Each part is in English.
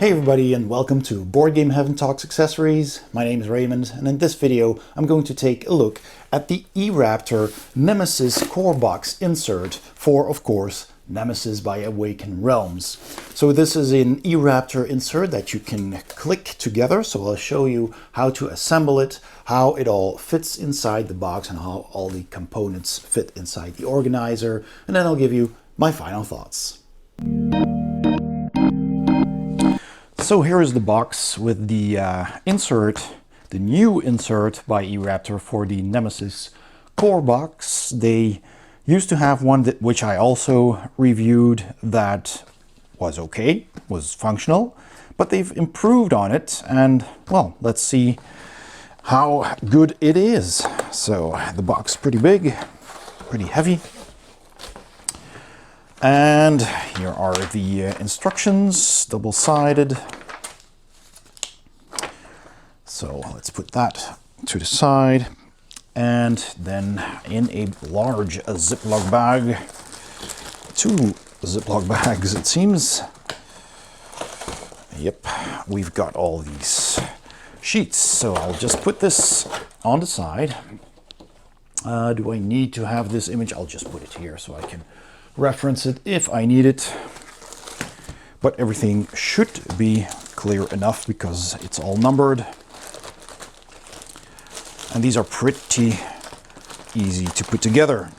Hey everybody, and welcome to Board Game Heaven Talks Accessories. My name is Raymond, and in this video I'm going to take a look at the e-Raptor Nemesis core box insert for, of course, Nemesis by Awakened Realms. So this is an e-Raptor insert that you can click together, so I'll show you how to assemble it, how it all fits inside the box, and how all the components fit inside the organizer, and then I'll give you my final thoughts. So here is the box with the insert, the new insert by e-Raptor for the Nemesis core box. They used to have one which I also reviewed that was okay, was functional, but they've improved on it, and well, let's see how good it is. So the box is pretty big, pretty heavy. And here are the instructions, double-sided. So let's put that to the side. And then in a large Ziploc bag, 2 Ziploc bags it seems. Yep, we've got all these sheets. So I'll just put this on the side. Do I need to have this image? I'll just put it here so I can reference it if I need it, but everything should be clear enough because it's all numbered, and these are pretty easy to put together.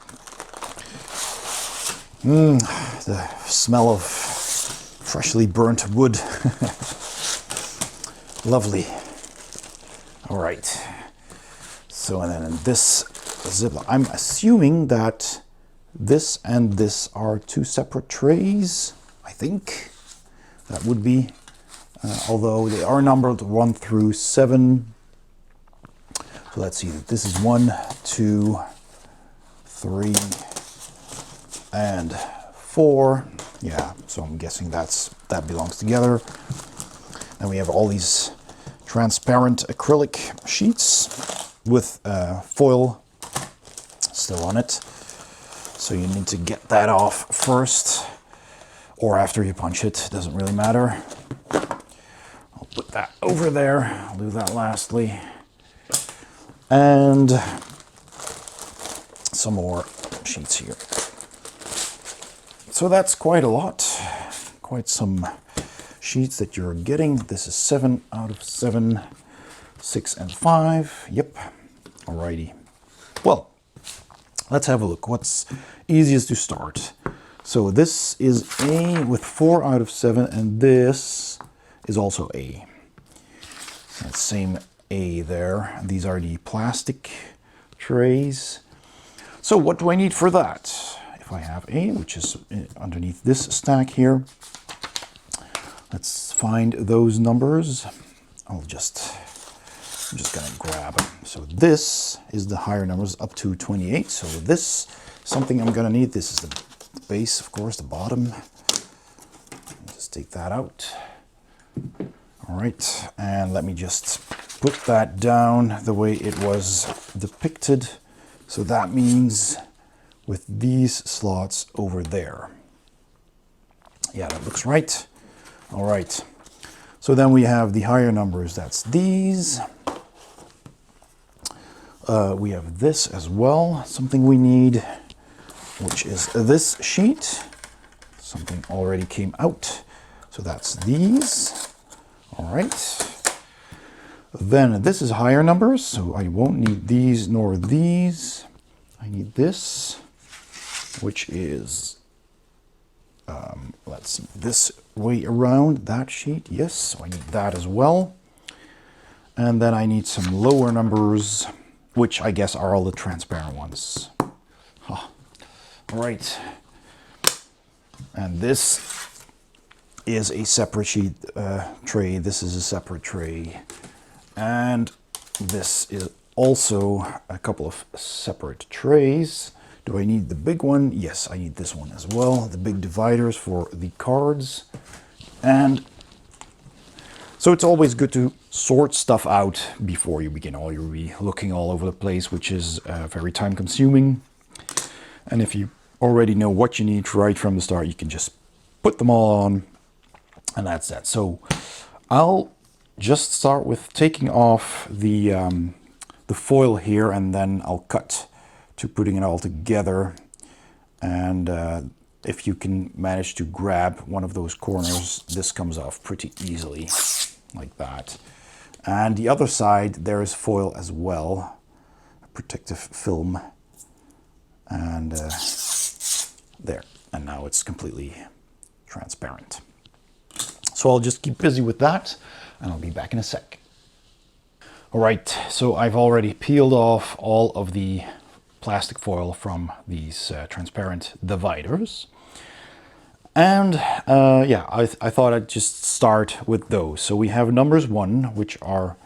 The smell of freshly burnt wood. Lovely. All right, so and then in this Ziploc, I'm assuming that this and this are 2 separate trays, I think. That would be, although they are numbered 1 through 7. So let's see, this is 1, 2, 3, and 4. Yeah, so I'm guessing that belongs together. And we have all these transparent acrylic sheets with foil still on it. So you need to get that off first, or after you punch it, doesn't really matter. I'll put that over there, I'll do that lastly. And some more sheets here. So that's quite a lot, quite some sheets that you're getting. This is 7 out of 7, 6 and 5, yep, alrighty. Well, let's have a look. What's easiest to start? So this is A with 4 out of 7, and this is also A. So same A there. These are the plastic trays. So what do I need for that? If I have A, which is underneath this stack here, let's find those numbers. I'm just gonna grab them. So this is the higher numbers up to 28. So this, something I'm gonna need. This is the base, of course, the bottom. Just take that out. All right, and let me just put that down the way it was depicted. So that means with these slots over there. Yeah, that looks right. All right. So then we have the higher numbers. That's these. We have this as well, something we need, which is this sheet. Something already came out, so that's these. All right. Then this is higher numbers, so I won't need these nor these. I need this, which is, let's see, this way around that sheet. Yes, so I need that as well. And then I need some lower numbers, which I guess are all the transparent ones. Huh. All right. And this is a separate sheet tray. This is a separate tray. And this is also a couple of separate trays. Do I need the big one? Yes, I need this one as well. The big dividers for the cards. And so it's always good to sort stuff out before you begin, or you'll be looking all over the place, which is very time consuming. And if you already know what you need right from the start, you can just put them all on And that's that. So I'll just start with taking off the foil here, and then I'll cut to putting it all together. And if you can manage to grab one of those corners, this comes off pretty easily, like that. And the other side, there is foil as well, a protective film. And there, and now it's completely transparent. So I'll just keep busy with that, and I'll be back in a sec. All right, so I've already peeled off all of the plastic foil from these transparent dividers. And yeah, I thought I'd just start with those. So we have numbers 1, which are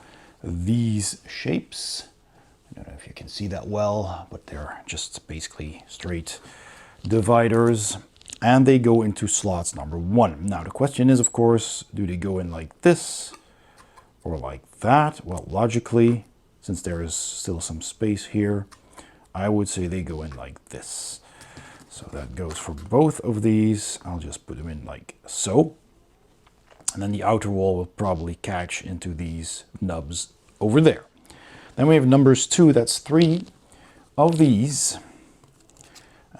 these shapes. I don't know if you can see that well, but they're just basically straight dividers, and they go into slots number 1. Now the question is, of course, do they go in like this or like that? Well, logically, since there is still some space here, I would say they go in like this. So that goes for both of these. I'll just put them in like so. And then the outer wall will probably catch into these nubs over there. Then we have numbers 2, that's 3 of these.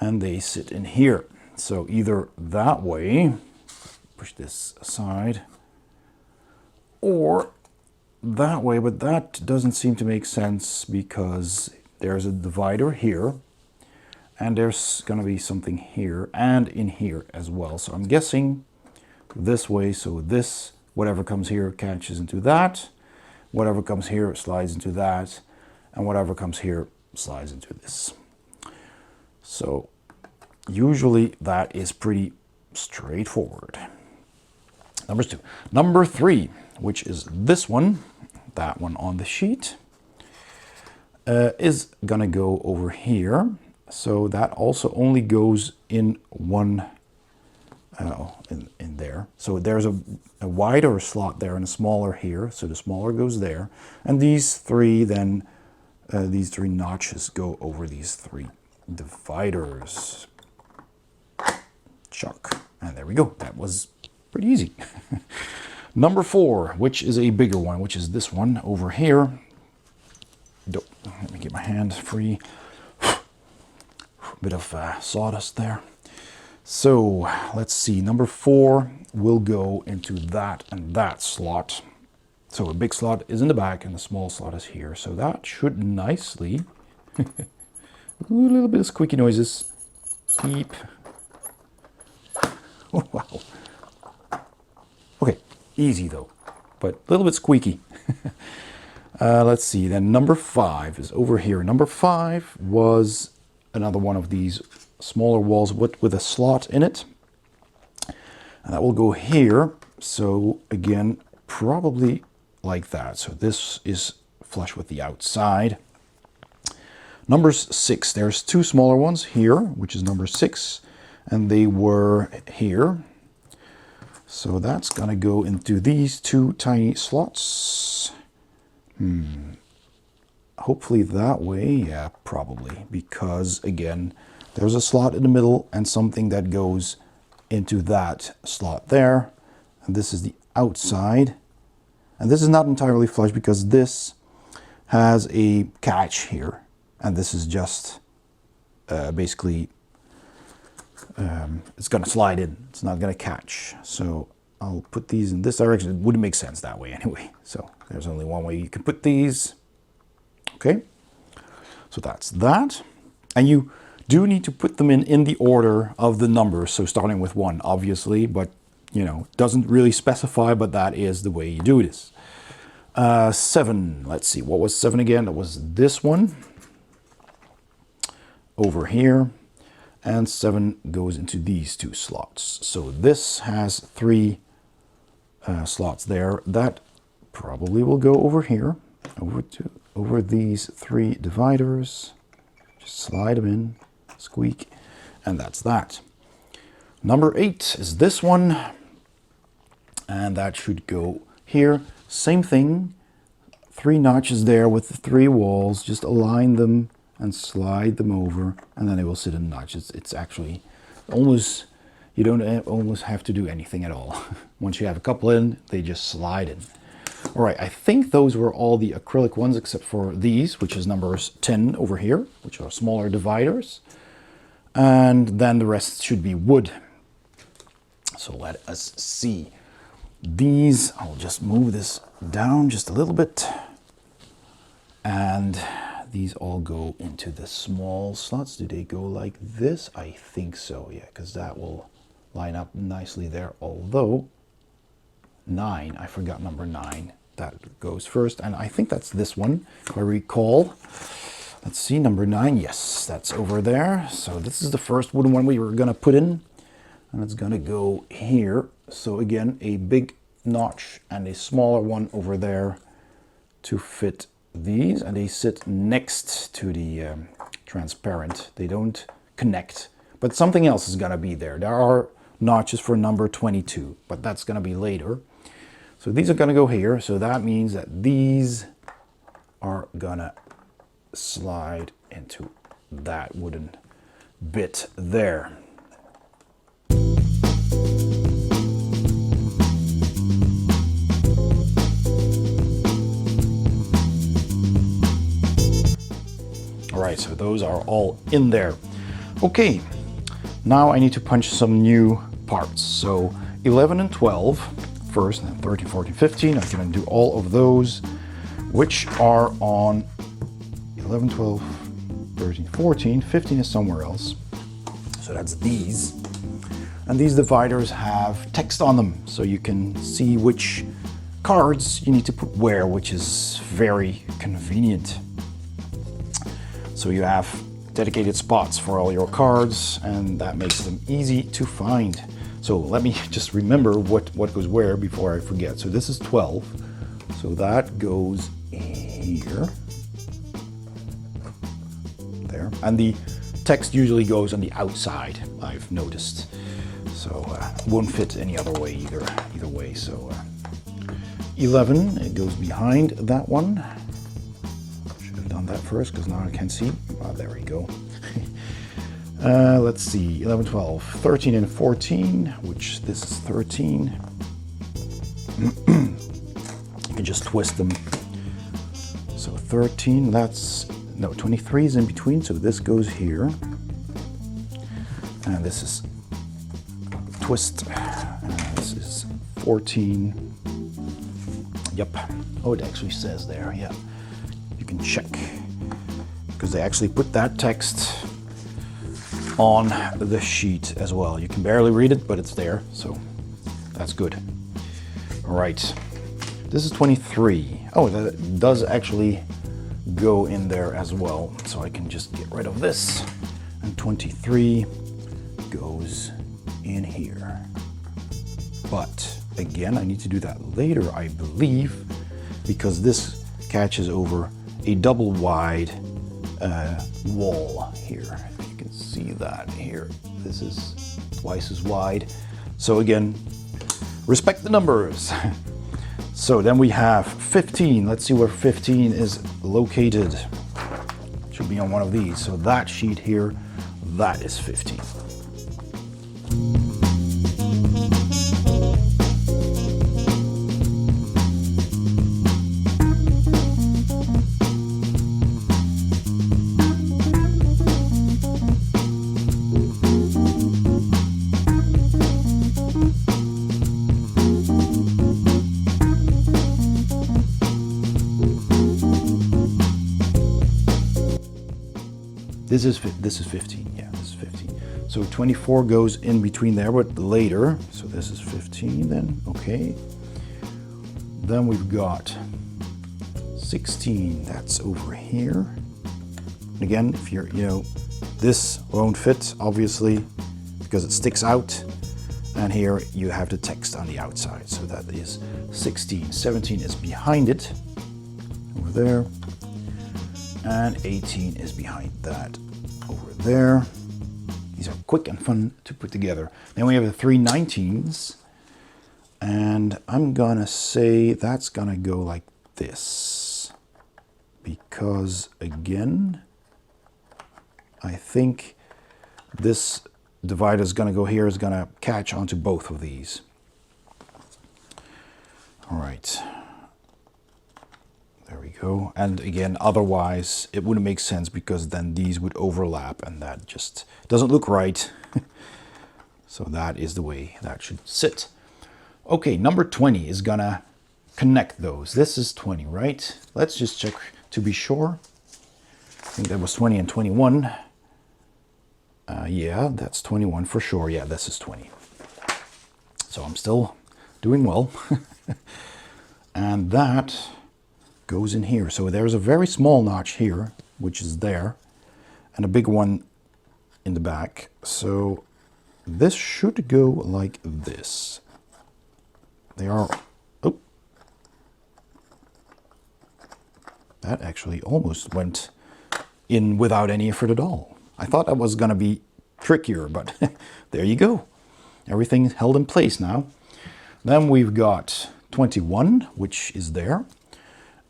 And they sit in here. So either that way, push this aside, or that way, but that doesn't seem to make sense because there's a divider here, and there's gonna be something here and in here as well. So I'm guessing this way, so this, whatever comes here catches into that, whatever comes here slides into that, and whatever comes here slides into this. So usually that is pretty straightforward. Numbers 2. Number 3, which is this one, that one on the sheet, is gonna go over here. So that also only goes in one, in there. So there's a wider slot there and a smaller here. So the smaller goes there. And these 3 then, these 3 notches go over these 3 dividers. Chuck. And there we go. That was pretty easy. Number 4, which is a bigger one, which is this one over here. Let me get my hand free. Bit of sawdust there. So let's see. Number 4 will go into that and that slot. So a big slot is in the back and the small slot is here. So that should nicely. A little bit of squeaky noises. Beep. Oh, wow. Okay, easy though, but a little bit squeaky. Let's see, then number 5 is over here. Number 5 was another one of these smaller walls with a slot in it. And that will go here. So again, probably like that. So this is flush with the outside. Number 6, there's 2 smaller ones here, which is number 6. And they were here. So that's gonna go into these 2 tiny slots. Hopefully that way, yeah, probably. Because again, there's a slot in the middle and something that goes into that slot there. And this is the outside. And this is not entirely flush because this has a catch here. And this is just basically it's going to slide in. It's not going to catch. So I'll put these in this direction. It wouldn't make sense that way anyway. So there's only one way you can put these. Okay. So that's that. And you do need to put them in the order of the numbers. So starting with 1, obviously, but you know, doesn't really specify, but that is the way you do this. 7, let's see, what was 7 again? That was this one over here. And 7 goes into these 2 slots. So this has 3 slots there. That probably will go over here, over these 3 dividers. Just slide them in, squeak, and that's that. Number 8 is this one, and that should go here. Same thing, 3 notches there with the 3 walls. Just align them and slide them over, and then they will sit in notches. It's actually almost, you don't almost have to do anything at all. Once you have a couple in, they just slide in. All right, I think those were all the acrylic ones except for these, which is numbers 10 over here, which are smaller dividers. And then the rest should be wood. So let us see. These, I'll just move this down just a little bit. And these all go into the small slots. Do they go like this? I think so, yeah, because that will line up nicely there. Although 9, I forgot number 9. That goes first, and I think that's this one, if I recall. Let's see, number 9. Yes, that's over there. So this is the first wooden one we were gonna put in, and it's gonna go here. So again, a big notch and a smaller one over there to fit these, and they sit next to the transparent. They don't connect, but something else is gonna be there. There are notches for number 22, but that's gonna be later. So these are gonna go here, so that means that these are gonna slide into that wooden bit there. All right, so those are all in there. Okay, now I need to punch some new parts. So 11 and 12 first, and then 13, 14, 15. I'm gonna do all of those, which are on 11, 12, 13, 14, 15 is somewhere else. So that's these. And these dividers have text on them, so you can see which cards you need to put where, which is very convenient. So you have dedicated spots for all your cards, and that makes them easy to find. So let me just remember what goes where before I forget. So this is 12, so that goes here, there, and the text usually goes on the outside, I've noticed. So won't fit any other way either way. So 11, it goes behind that one. Should have done that first because now I can see. Oh, there we go. Let's see, 11, 12, 13 and 14, which this is 13. You can just twist them. So 13, no, 23 is in between, so this goes here. And this is twist, and this is 14. Yep, oh, it actually says there, yeah. You can check, because they actually put that text on the sheet as well. You can barely read it, but it's there, so that's good. All right, this is 23. Oh, that does actually go in there as well, so I can just get rid of this. And 23 goes in here. But again, I need to do that later, I believe, because this catches over a double wide wall here. If you can see that here, this is twice as wide. So again, respect the numbers. So then we have 15. Let's see where 15 is located. Should be on one of these. So that sheet here, that is 15. This is 15, yeah, this is 15. So 24 goes in between there, but later. So this is 15 then, okay. Then we've got 16, that's over here. Again, if you're, this won't fit, obviously, because it sticks out. And here you have the text on the outside. So that is 16. 17 is behind it, over there. And 18 is behind that over there. These are quick and fun to put together. Then we have the 3 19s, and I'm gonna say that's gonna go like this, because again, I think this divider is going to go here is going to catch onto both of these. All right. There we go. And again, otherwise it wouldn't make sense because then these would overlap and that just doesn't look right. So that is the way that should sit. Okay, number 20 is gonna connect those. This is 20, right? Let's just check to be sure. I think that was 20 and 21. Yeah, that's 21 for sure. Yeah, this is 20. So I'm still doing well. And that goes in here. So there's a very small notch here, which is there, and a big one in the back. So this should go like this. They are, oh, that actually almost went in without any effort at all. I thought that was gonna be trickier, but there you go. Everything held in place now. Then we've got 21, which is there.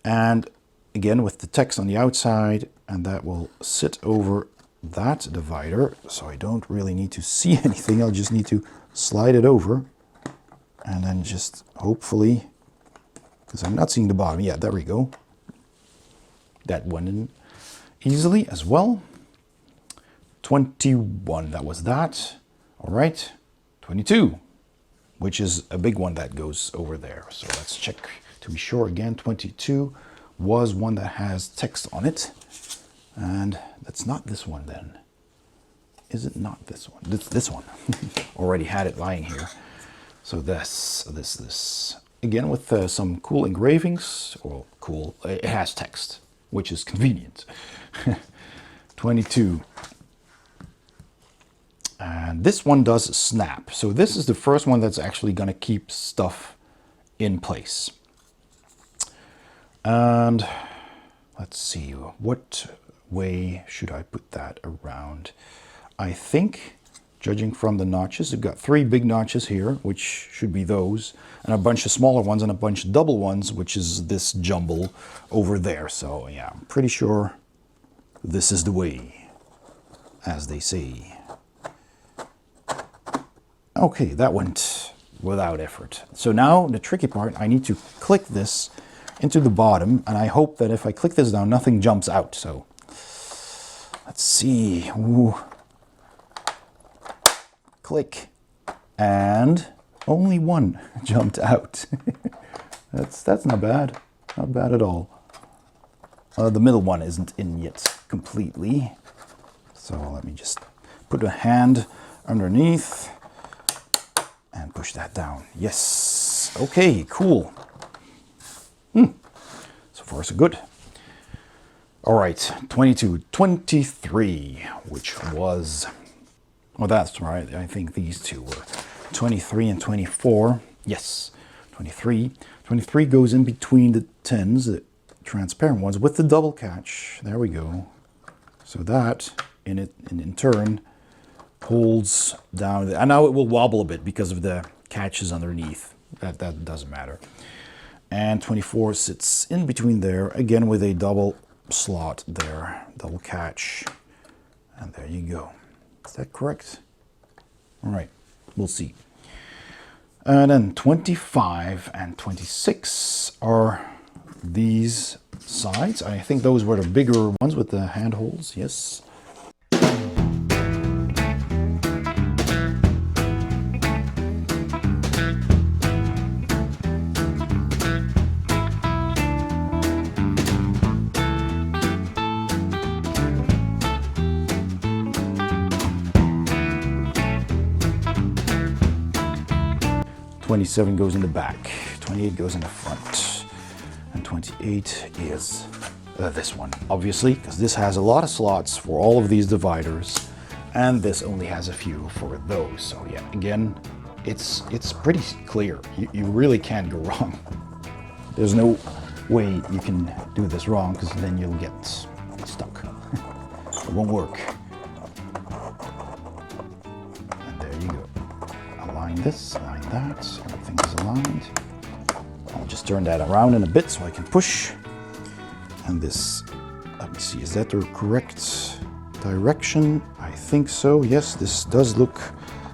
And again, with the text on the outside, and that will sit over that divider. So I don't really need to see anything. I'll just need to slide it over. And then just hopefully, because I'm not seeing the bottom. Yeah, there we go. That went in easily as well. 21, that was that. All right, 22, which is a big one that goes over there. So let's check to be sure again. 22 was one that has text on it. And that's not this one then. Is it not this one? This one. Already had it lying here. So this. Again, with some cool engravings, or cool, it has text, which is convenient. 22. And this one does snap. So this is the first one that's actually going to keep stuff in place. And let's see, what way should I put that around? I think, judging from the notches, we've got 3 big notches here, which should be those, and a bunch of smaller ones and a bunch of double ones, which is this jumble over there. So yeah, I'm pretty sure this is the way, as they say. Okay, that went without effort. So now the tricky part, I need to click this into the bottom, and I hope that if I click this down, nothing jumps out. So let's see. Ooh. Click, and only one jumped out. That's not bad. Not bad at all. The middle one isn't in yet completely. So let me just put a hand underneath and push that down. Yes. Okay, cool. So far so good. All right, 22, 23, which was, well, that's right. I think these two were 23 and 24. Yes, 23. 23 goes in between the 10s, the transparent ones, with the double catch. There we go. So that, in turn, holds down, and now it will wobble a bit because of the catches underneath. That doesn't matter. And 24 sits in between there, again with a double slot there, double catch. And there you go. Is that correct? All right, we'll see. And then 25 and 26 are these sides. I think those were the bigger ones with the handholds, yes. 27 goes in the back, 28 goes in the front, and 28 is this one, obviously, because this has a lot of slots for all of these dividers, and this only has a few for those. So yeah, again, it's pretty clear. You really can't go wrong. There's no way you can do this wrong, because then you'll get stuck. It won't work. And there you go. Align this, align that, everything is aligned. I'll just turn that around in a bit so I can push. And this, let me see, is that the correct direction? I think so. Yes, this does look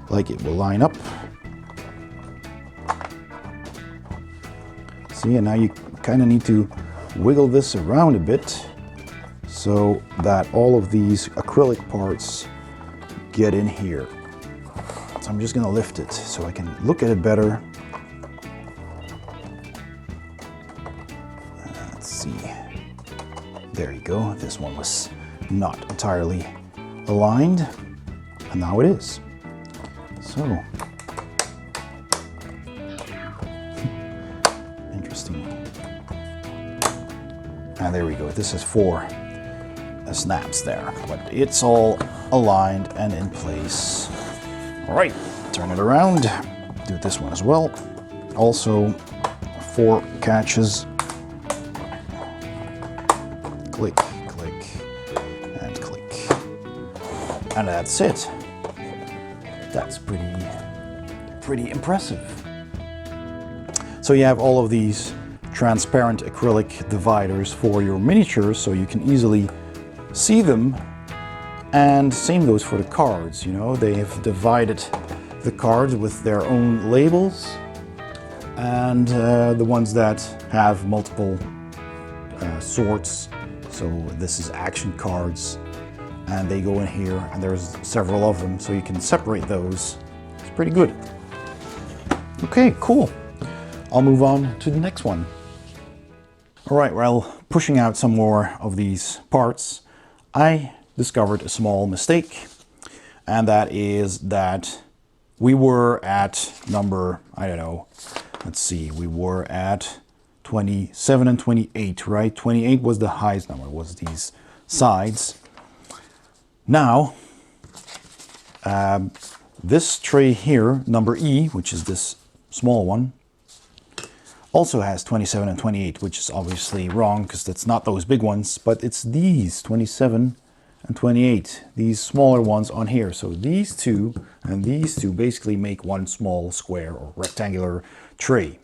like it will line up. See, and now you kind of need to wiggle this around a bit so that all of these acrylic parts get in here. So I'm just going to lift it so I can look at it better. Let's see. There you go. This one was not entirely aligned, and now it is. So, interesting. And there we go. This is 4 snaps there, but it's all aligned and in place. All right, turn it around. Do this one as well. Also, 4 catches. Click, click, and click. And that's it. That's pretty impressive. So you have all of these transparent acrylic dividers for your miniatures, so you can easily see them. And same goes for the cards. You know, they have divided the cards with their own labels, and the ones that have multiple sorts. So this is action cards, and they go in here, and there's several of them, so you can separate those. It's pretty good. Okay, cool. I'll move on to the next one. All right, well, pushing out some more of these parts, I discovered a small mistake, and that is that we were at number, I don't know, let's see, we were at 27 and 28, right? 28 was the highest number, was these sides. Now, this tray here, number E, which is this small one, also has 27 and 28, which is obviously wrong because that's not those big ones, but it's these 27 and 28, these smaller ones on here. So these two and these two basically make one small square or rectangular tray.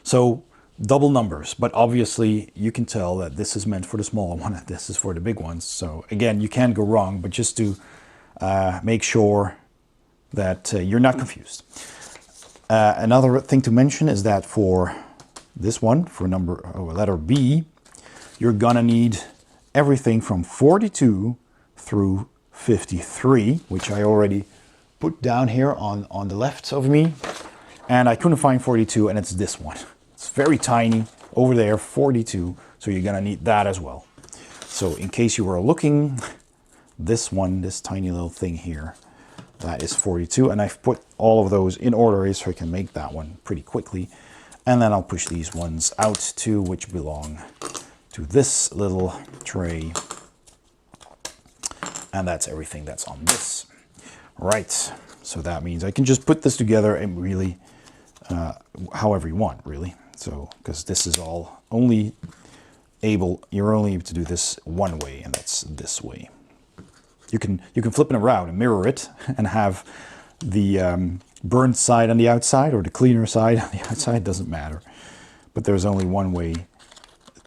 So double numbers, but obviously you can tell that this is meant for the smaller one and this is for the big ones. So again, you can't go wrong, but just to make sure that you're not confused. Another thing to mention is that for this one, for letter B, you're gonna need everything from 42 through 53, which I already put down here on the left of me. And I couldn't find 42, and it's this one. It's very tiny over there, 42, so you're gonna need that as well. So in case you were looking, this one, this tiny little thing here, that is 42, and I've put all of those in order so I can make that one pretty quickly. And then I'll push these ones out too, which belong to this little tray. And that's everything that's on this. Right, so that means I can just put this together and really, however you want, really. So, because this is all only able, you're only able to do this one way, and that's this way. You can flip it around and mirror it and have the burnt side on the outside or the cleaner side on the outside, doesn't matter. But there's only one way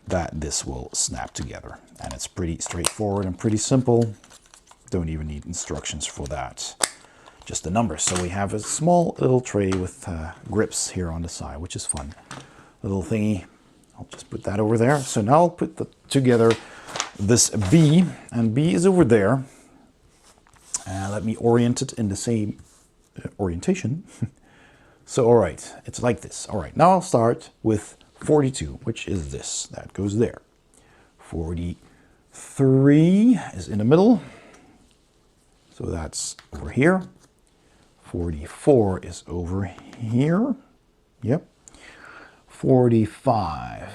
that this will snap together. And it's pretty straightforward and pretty simple. Don't even need instructions for that. Just the numbers. So we have a small little tray with grips here on the side, which is fun. Little thingy. I'll just put that over there. So now I'll put together this B, and B is over there. Let me orient it in the same orientation. So, all right, it's like this. All right, now I'll start with 42, which is this. That goes there. 43 is in the middle. So that's over here. 44 is over here. Yep. 45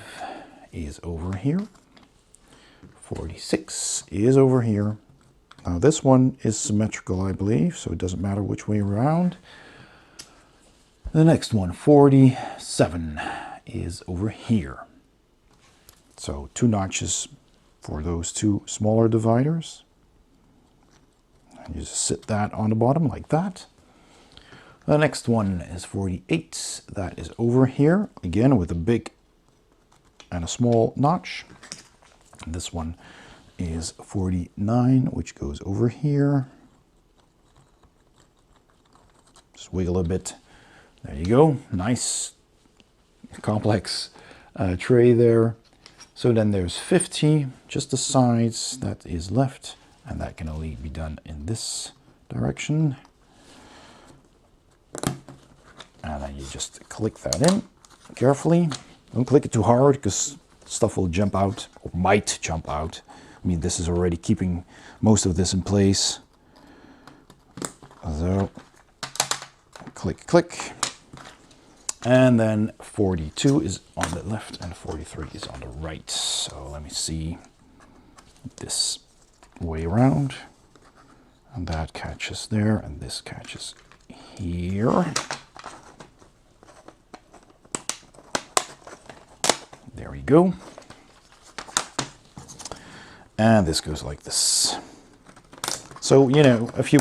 is over here. 46 is over here. Now this one is symmetrical, I believe, so it doesn't matter which way around. The next one, 47, is over here. So 2 notches for those 2 smaller dividers. And you just sit that on the bottom like that. The next one is 48. That is over here, again with a big and a small notch. And this one is 49, which goes over here. Just wiggle a bit. There you go. Nice, complex tray there. So then there's 50, just the sides that is left, and that can only be done in this direction. And then you just click that in carefully. Don't click it too hard because stuff will jump out, or might jump out. I mean, this is already keeping most of this in place. So, click, click. And then 42 is on the left and 43 is on the right. So let me see this way around. And that catches there, and this catches here. There we go. And this goes like this. So, you know, if you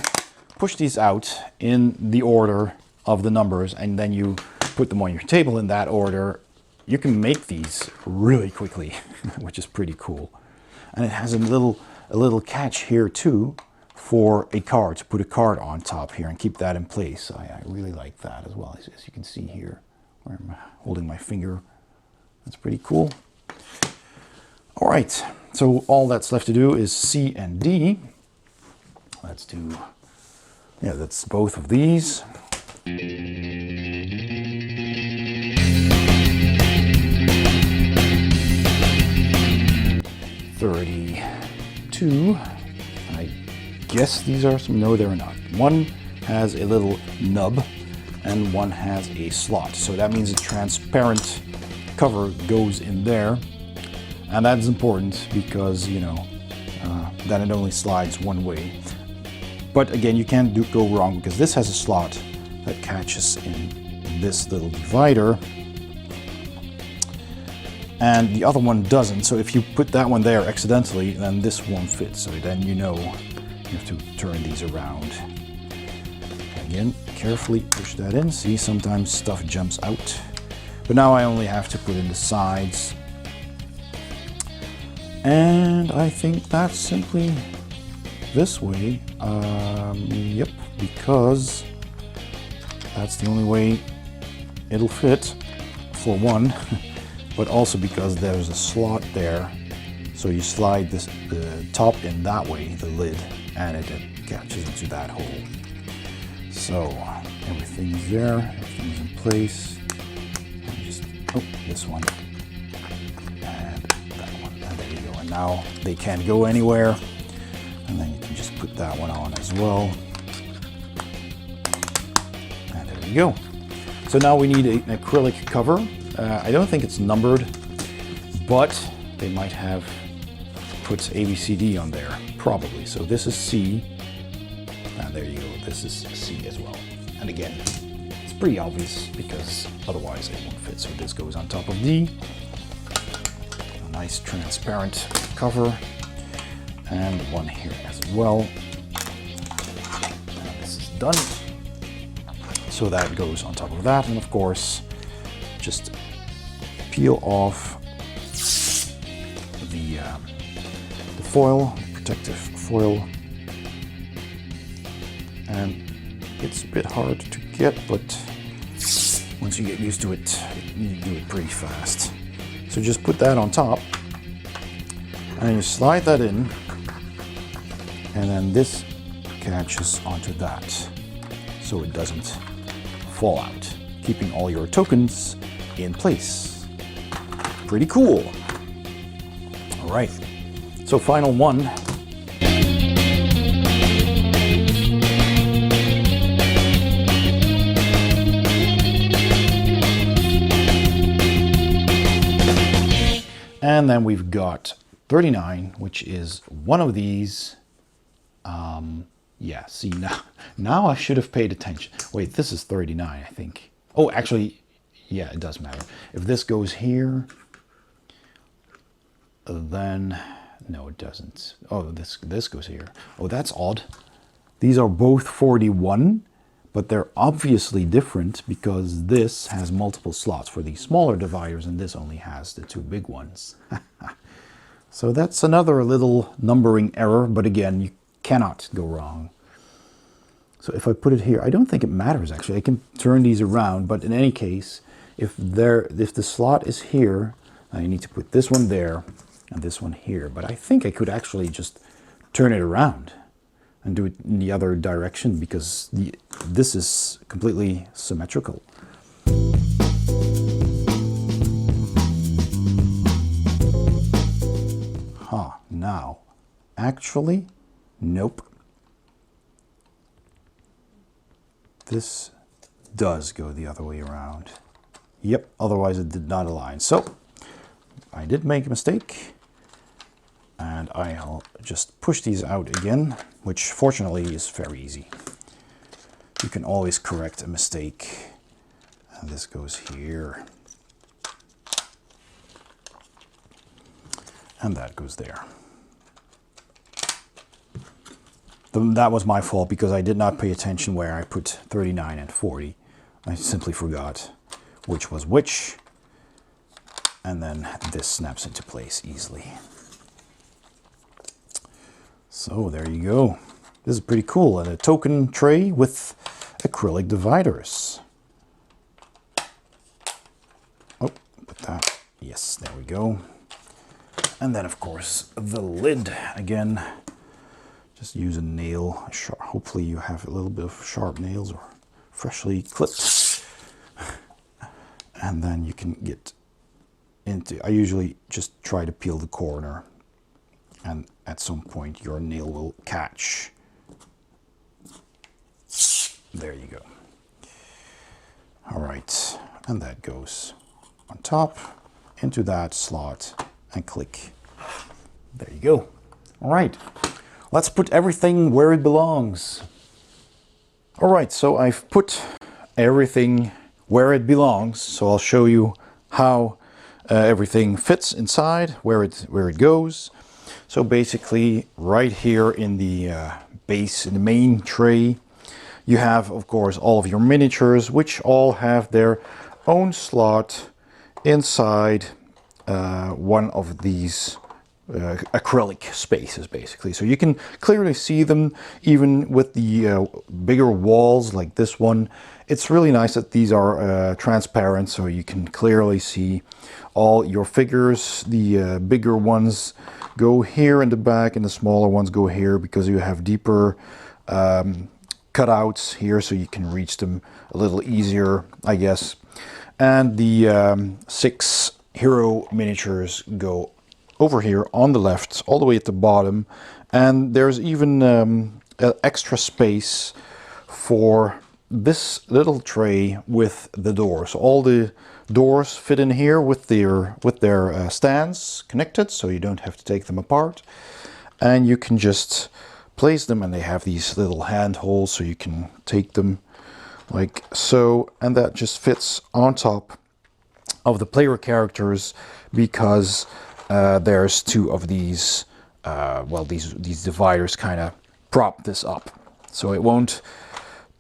push these out in the order of the numbers and then you put them on your table in that order, you can make these really quickly, which is pretty cool. And it has a little catch here too for a card, to put a card on top here and keep that in place. I really like that as well, as you can see here where I'm holding my finger. That's pretty cool. All right, so all that's left to do is C and D. Let's do, yeah, that's both of these. 32. I guess these are some, no they're not. One has a little nub and one has a slot. So that means a transparent cover goes in there. And that's important because, you know, then it only slides one way. But again, you can't go wrong because this has a slot that catches in this little divider. And the other one doesn't. So if you put that one there accidentally, then this won't fit. So then you know you have to turn these around. Again, carefully push that in. See, sometimes stuff jumps out. But now I only have to put in the sides. And I think that's simply this way. Yep, because that's the only way it'll fit, for one. But also because there's a slot there. So you slide the top in that way, the lid, and it catches into that hole. So everything's there, everything's in place. And just, oh, this one. And that one, and there you go. And now they can't go anywhere. And then you can just put that one on as well. And there you go. So now we need an acrylic cover. I don't think it's numbered, but they might have put ABCD on there, probably. So this is C, and there you go, this is C as well. And again, it's pretty obvious because otherwise it won't fit. So this goes on top of D, a nice transparent cover, and one here as well. And this is done. So that goes on top of that, and of course, just peel off the foil, protective foil. And it's a bit hard to get, but once you get used to it, you do it pretty fast. So just put that on top, and you slide that in, and then this catches onto that, so it doesn't fall out, keeping all your tokens in place. Pretty cool. All right, so final one. And then we've got 39, which is one of these. Yeah, see, now I should have paid attention. Wait, this is 39, I think. Oh, actually, yeah, it does matter. If this goes here, then no, it doesn't. Oh, this goes here. Oh, that's odd. These are both 41, but they're obviously different because this has multiple slots for these smaller dividers and this only has the two big ones. So that's another little numbering error, but again, you cannot go wrong. So if I put it here, I don't think it matters actually. I can turn these around, but in any case, if the slot is here, I need to put this one there and this one here. But I think I could actually just turn it around and do it in the other direction because this is completely symmetrical. Now, actually, nope. This does go the other way around. Yep, otherwise it did not align. So, I did make a mistake. And I'll just push these out again, which fortunately is very easy. You can always correct a mistake. And this goes here. And that goes there. That was my fault because I did not pay attention where I put 39 and 40. I simply forgot which was which. And then this snaps into place easily. So there you go. This is pretty cool. And a token tray with acrylic dividers. Oh, put that. Yes, there we go. And then of course the lid again. Just use a nail. Hopefully you have a little bit of sharp nails or freshly clipped. And then you can get into, I usually just try to peel the corner and at some point your nail will catch. There you go. All right, and that goes on top into that slot and click. There you go. All right. Let's put everything where it belongs. All right, so I've put everything where it belongs. So I'll show you how everything fits inside, where it goes. So basically, right here in the base, in the main tray, you have, of course, all of your miniatures, which all have their own slot inside one of these acrylic spaces basically. So you can clearly see them even with the bigger walls like this one. It's really nice that these are transparent so you can clearly see all your figures. The bigger ones go here in the back and the smaller ones go here because you have deeper cutouts here so you can reach them a little easier, I guess. And the 6 hero miniatures go over here on the left, all the way at the bottom, and there's even extra space for this little tray with the door. So all the doors fit in here with their stands connected, so you don't have to take them apart, and you can just place them, and they have these little hand holes so you can take them like so, and that just fits on top of the player characters because there's 2 of these, these dividers kind of prop this up. So it won't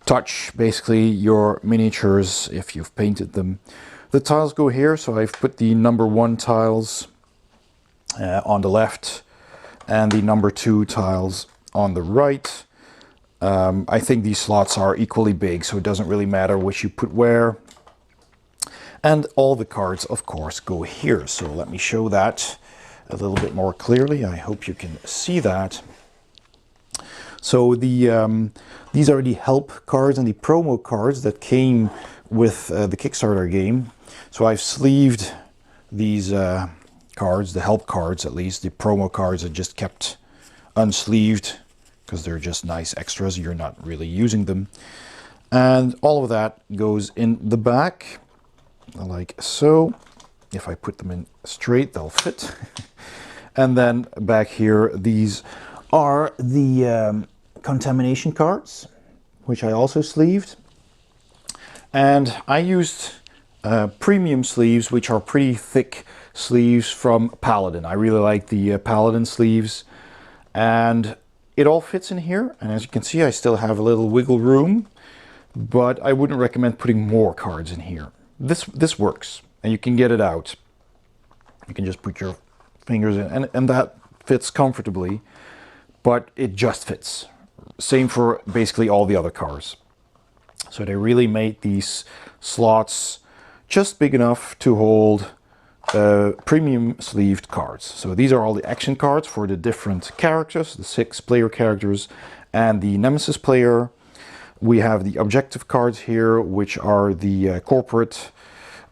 touch basically your miniatures if you've painted them. The tiles go here, so I've put the number 1 tiles on the left and the number 2 tiles on the right. I think these slots are equally big, so it doesn't really matter which you put where. And all the cards, of course, go here. So let me show that a little bit more clearly. I hope you can see that. So these are the help cards and the promo cards that came with the Kickstarter game. So I've sleeved these cards, the help cards at least. The promo cards are just kept unsleeved because they're just nice extras. You're not really using them. And all of that goes in the back. Like so. If I put them in straight, they'll fit. And then back here, these are the contamination cards, which I also sleeved. And I used premium sleeves, which are pretty thick sleeves from Paladin. I really like the Paladin sleeves. And it all fits in here. And as you can see, I still have a little wiggle room, but I wouldn't recommend putting more cards in here. This works, and you can get it out. You can just put your fingers in, and that fits comfortably, but it just fits. Same for basically all the other cars. So they really made these slots just big enough to hold premium sleeved cards. So these are all the action cards for the different characters, the 6 player characters and the Nemesis player. We have the objective cards here, which are the corporate,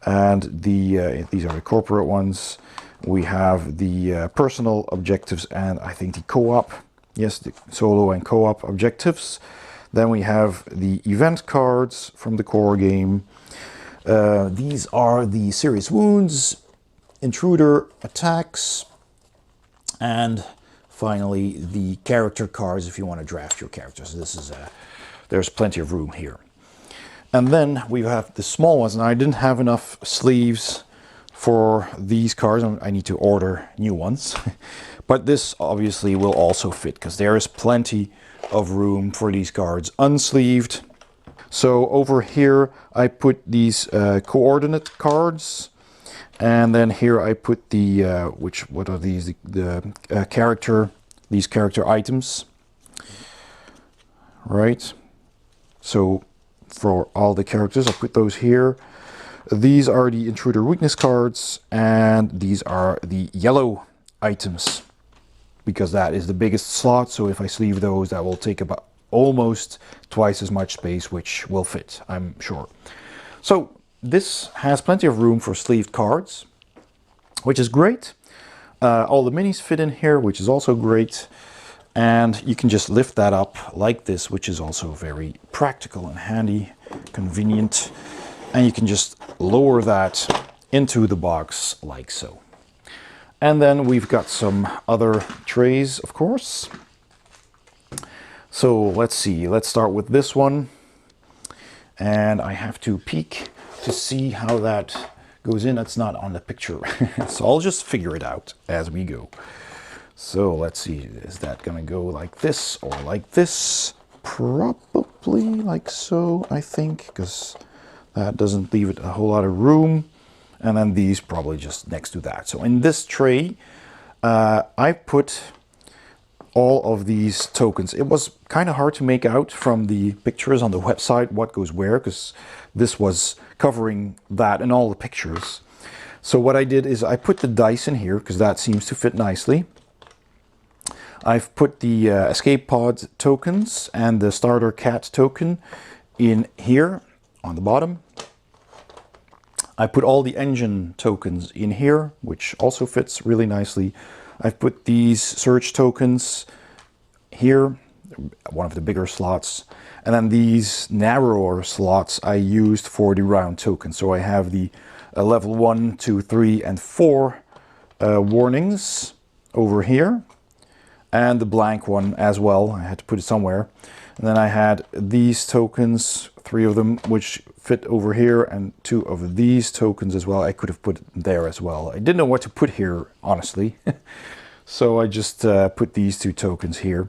and these are the corporate ones. We have the personal objectives and I think the co-op. Yes, the solo and co-op objectives. Then we have the event cards from the core game. These are the serious wounds, intruder attacks, and finally the character cards if you want to draft your characters. This is there's plenty of room here. And then we have the small ones, and I didn't have enough sleeves for these cards. I need to order new ones. But this obviously will also fit because there is plenty of room for these cards unsleeved. So over here I put these coordinate cards, and then here I put the what are these, these character items, right? So for all the characters I put those here. These are the intruder weakness cards, and these are the yellow items, because that is the biggest slot. So if I sleeve those, that will take about almost twice as much space, which will fit, I'm sure. So this has plenty of room for sleeved cards, which is great. All the minis fit in here, which is also great. And you can just lift that up like this, which is also very practical and handy, convenient. And you can just lower that into the box like so. And then we've got some other trays, of course. So let's see, let's start with this one. And I have to peek to see how that goes in. That's not on the picture. So I'll just figure it out as we go. So let's see, is that gonna go like this or like this? Probably like so, I think, because that doesn't leave it a whole lot of room. And then these probably just next to that. So in this tray, I put all of these tokens. It was kind of hard to make out from the pictures on the website what goes where, because this was covering that in all the pictures. So what I did is I put the dice in here, because that seems to fit nicely. I've put the escape pod tokens and the starter cat token in here on the bottom. I put all the engine tokens in here, which also fits really nicely. I've put these surge tokens here, one of the bigger slots. And then these narrower slots I used for the round tokens. So I have the level 1, 2, 3, and 4 warnings over here. And the blank one as well. I had to put it somewhere. And then I had these tokens, 3 of them, which fit over here, and 2 of these tokens as well. I could have put it there as well. I didn't know what to put here, honestly. So I just put these 2 tokens here.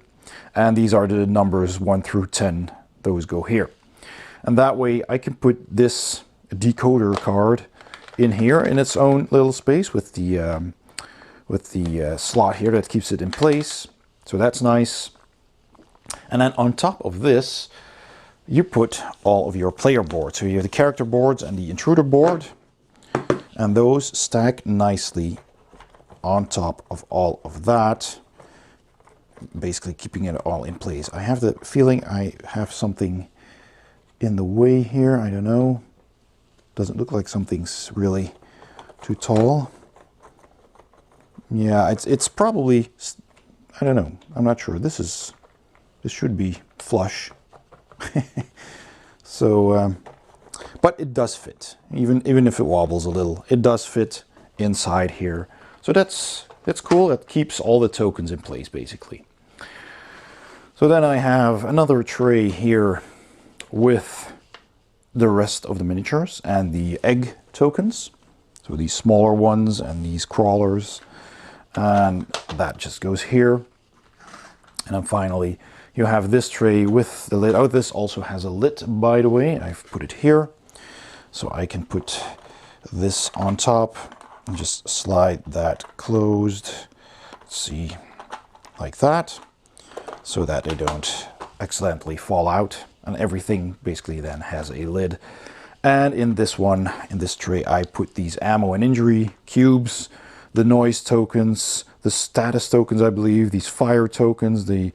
And these are the numbers 1 through 10. Those go here. And that way I can put this decoder card in here in its own little space with the slot here that keeps it in place. So that's nice. And then on top of this, you put all of your player boards. So you have the character boards and the intruder board, and those stack nicely on top of all of that, basically keeping it all in place. I have the feeling I have something in the way here. I don't know. Doesn't look like something's really too tall. Yeah, it's probably, I don't know. I'm not sure. This should be flush. So, but it does fit. Even if it wobbles a little, it does fit inside here. So that's cool. That keeps all the tokens in place, basically. So then I have another tray here with the rest of the miniatures and the egg tokens. So these smaller ones and these crawlers. And that just goes here. And then finally, you have this tray with the lid. Oh, this also has a lid, by the way. I've put it here. So I can put this on top And just slide that closed, let's see, like that, so that they don't accidentally fall out, and everything basically then has a lid. And in this one, in this tray, I put these ammo and injury cubes, the noise tokens, the status tokens, I believe, these fire tokens, the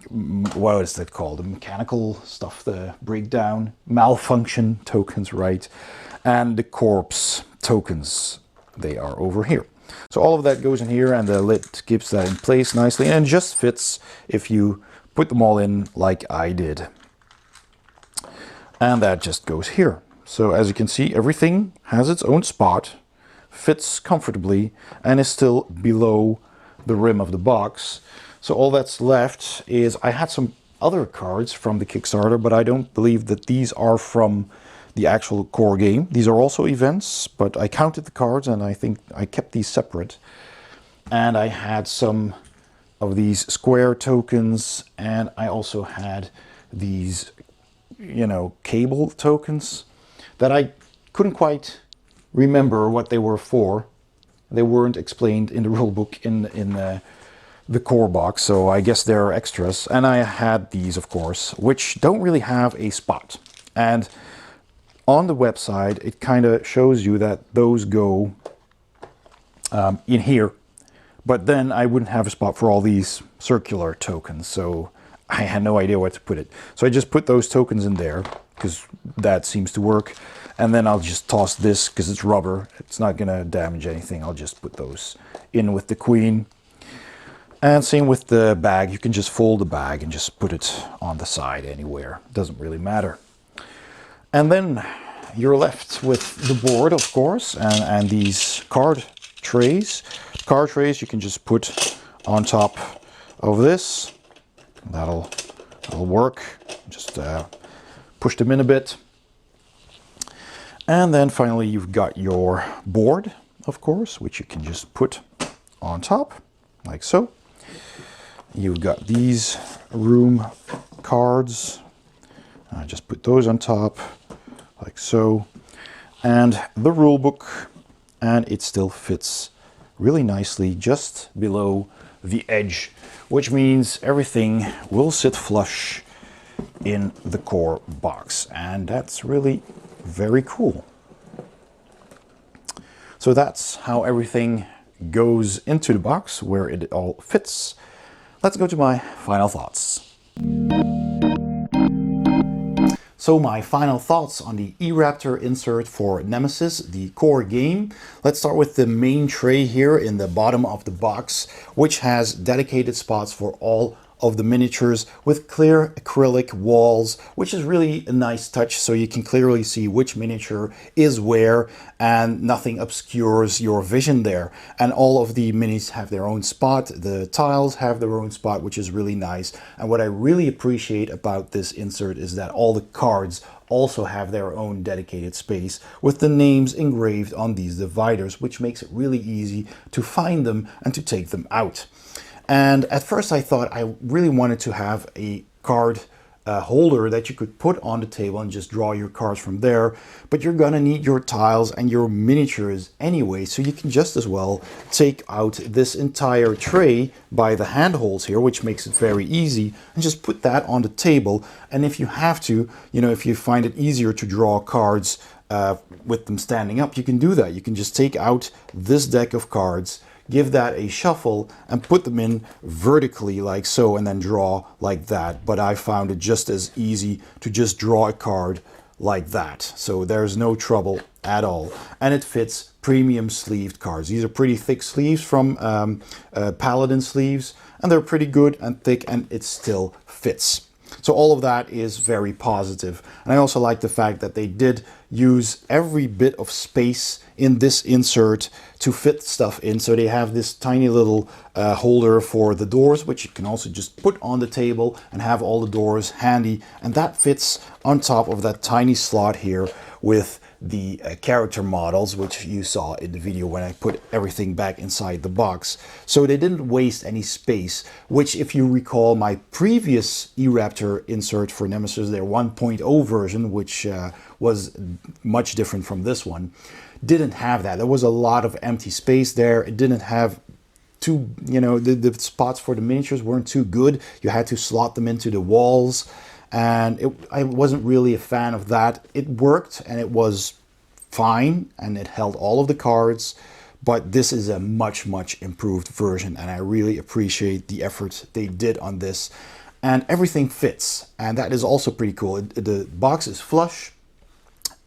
what is that called? The mechanical stuff, the breakdown, malfunction tokens, right? And the corpse tokens, they are over here. So all of that goes in here, and the lid keeps that in place nicely, and it just fits if you put them all in like I did. And that just goes here. So as you can see, everything has its own spot, fits comfortably, and is still below the rim of the box. So all that's left is, I had some other cards from the Kickstarter, but I don't believe that these are from the actual core game. These are also events, but I counted the cards and I think I kept these separate. And I had some of these square tokens, and I also had these, you know, cable tokens that I couldn't quite remember what they were for. They weren't explained in the rulebook in the core box, so I guess they're extras. And I had these, of course, which don't really have a spot. And on the website, it kind of shows you that those go in here, but then I wouldn't have a spot for all these circular tokens, so I had no idea where to put it. So I just put those tokens in there, because that seems to work. And then I'll just toss this, because it's rubber. It's not going to damage anything. I'll just put those in with the queen. And same with the bag. You can just fold the bag and just put it on the side anywhere. Doesn't really matter. And then you're left with the board, of course, and these card trays. Card trays you can just put on top of this. That'll work. Just push them in a bit. And then finally you've got your board, of course, which you can just put on top, like so. You've got these room cards. Just put those on top, like so. And the rule book, and it still fits really nicely just below the edge, which means everything will sit flush in the core box, and that's really very cool. So that's how everything goes into the box, where it all fits. Let's go to my final thoughts. So my final thoughts on the e-Raptor insert for Nemesis, the core game. Let's start with the main tray here in the bottom of the box, which has dedicated spots for all of the miniatures with clear acrylic walls, which is really a nice touch, so you can clearly see which miniature is where and nothing obscures your vision there. And all of the minis have their own spot, the tiles have their own spot, which is really nice. And what I really appreciate about this insert is that all the cards also have their own dedicated space with the names engraved on these dividers, which makes it really easy to find them and to take them out. And at first I thought I really wanted to have a card holder that you could put on the table and just draw your cards from there, but you're gonna need your tiles and your miniatures anyway, so you can just as well take out this entire tray by the handholds here, which makes it very easy, and just put that on the table. And if you have to, you know, if you find it easier to draw cards with them standing up, you can do that. You can just take out this deck of cards, give that a shuffle, and put them in vertically like so, and then draw like that. But I found it just as easy to just draw a card like that. So there's no trouble at all. And it fits premium sleeved cards. These are pretty thick sleeves from Paladin sleeves, and they're pretty good and thick, and it still fits. So all of that is very positive. And I also like the fact that they did use every bit of space in this insert to fit stuff in. So they have this tiny little holder for the doors, which you can also just put on the table and have all the doors handy. And that fits on top of that tiny slot here with the character models, which you saw in the video when I put everything back inside the box. So they didn't waste any space, which, if you recall my previous e-Raptor insert for Nemesis, their 1.0 version, which was much different from this one, didn't have that. There was a lot of empty space there. It didn't have too, the spots for the miniatures weren't too good. You had to slot them into the walls, and I wasn't really a fan of that. It worked and it was fine and it held all of the cards, but this is a much improved version, and I really appreciate the effort they did on this. And everything fits, and that is also pretty cool. The box is flush,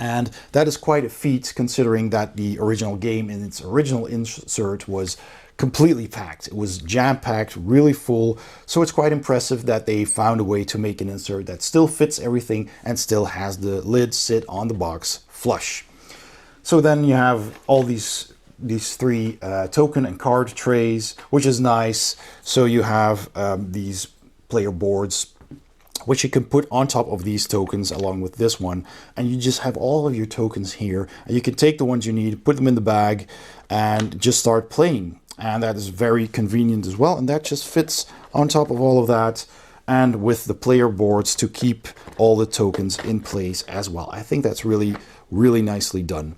and that is quite a feat considering that the original game in its original insert was completely packed. It was jam-packed, really full. So it's quite impressive that they found a way to make an insert that still fits everything and still has the lid sit on the box flush. So then you have all these three token and card trays, which is nice. So you have these player boards, which you can put on top of these tokens along with this one, and you just have all of your tokens here, and you can take the ones you need, put them in the bag, and just start playing. And that is very convenient as well, and that just fits on top of all of that, and with the player boards to keep all the tokens in place as well. I think that's really nicely done.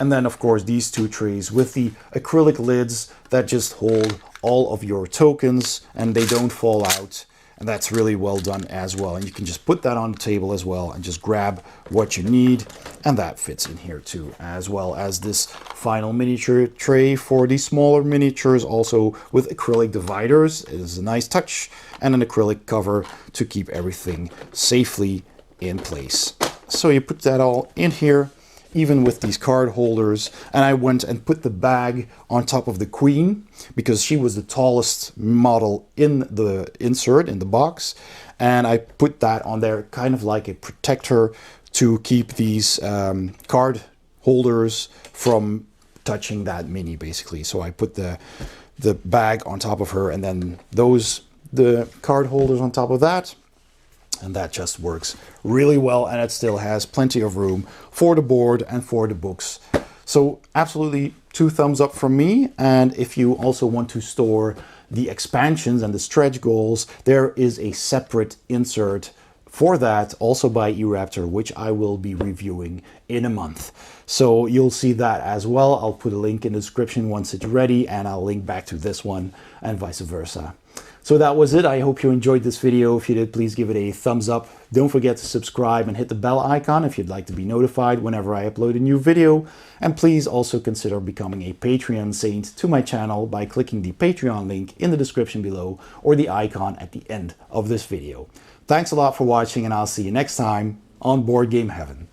And then of course these two trays with the acrylic lids that just hold all of your tokens and they don't fall out. And that's really well done as well. And you can just put that on the table as well and just grab what you need. And that fits in here too, as well as this final miniature tray for the smaller miniatures, also with acrylic dividers. It is a nice touch, and an acrylic cover to keep everything safely in place. So you put that all in here, even with these card holders. And I went and put the bag on top of the Queen because she was the tallest model in the insert, in the box. And I put that on there kind of like a protector to keep these card holders from touching that mini, basically. So I put the bag on top of her, and then the card holders on top of that. And that just works really well, and it still has plenty of room for the board and for the books. So absolutely 2 thumbs up from me. And if you also want to store the expansions and the stretch goals, there is a separate insert for that, also by e-Raptor, which I will be reviewing in a month. So you'll see that as well. I'll put a link in the description once it's ready, and I'll link back to this one and vice versa. So that was it. I hope you enjoyed this video. If you did, please give it a thumbs up. Don't forget to subscribe and hit the bell icon if you'd like to be notified whenever I upload a new video. And please also consider becoming a Patreon saint to my channel by clicking the Patreon link in the description below or the icon at the end of this video. Thanks a lot for watching, and I'll see you next time on Board Game Heaven.